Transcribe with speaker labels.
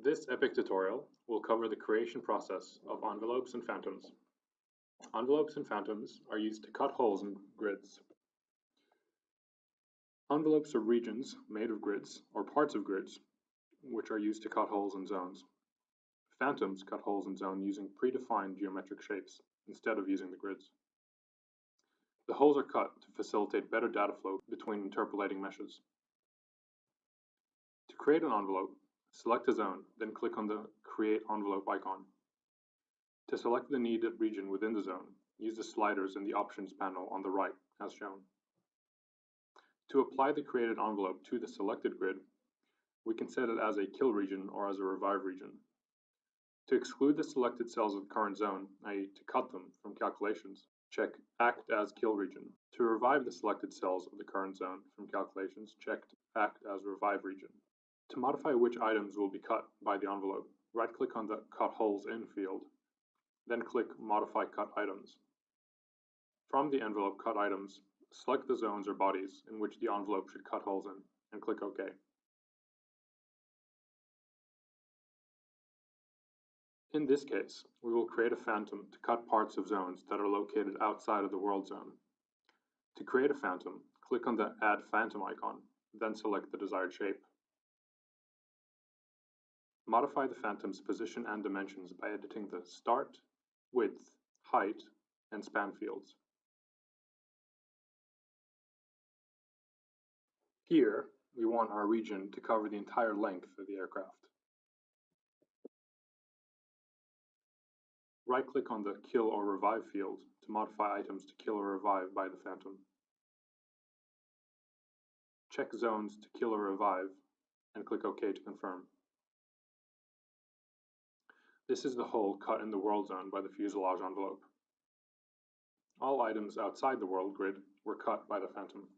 Speaker 1: This EPPIC tutorial will cover the creation process of envelopes and phantoms. Envelopes and phantoms are used to cut holes in grids. Envelopes are regions made of grids or parts of grids, which are used to cut holes in zones. Phantoms cut holes in zones using predefined geometric shapes instead of using the grids. The holes are cut to facilitate better data flow between interpolating meshes. To create an envelope, select a zone, then click on the Create Envelope icon. To select the needed region within the zone, use the sliders in the Options panel on the right, as shown. To apply the created envelope to the selected grid, we can set it as a kill region or as a revive region. To exclude the selected cells of the current zone, i.e. to cut them from calculations, check Act as Kill Region. To revive the selected cells of the current zone from calculations, check Act as Revive Region. To modify which items will be cut by the envelope, right-click on the Cut Holes In field, then click Modify Cut Items. From the envelope Cut Items, select the zones or bodies in which the envelope should cut holes in, and click OK. In this case, we will create a phantom to cut parts of zones that are located outside of the world zone. To create a phantom, click on the Add Phantom icon, then select the desired shape. Modify the phantom's position and dimensions by editing the Start, Width, Height, and Span fields. Here, we want our region to cover the entire length of the aircraft. Right-click on the Kill or Revive field to modify items to kill or revive by the phantom. Check zones to kill or revive, and click OK to confirm. This is the hole cut in the world zone by the fuselage envelope. All items outside the world grid were cut by the phantom.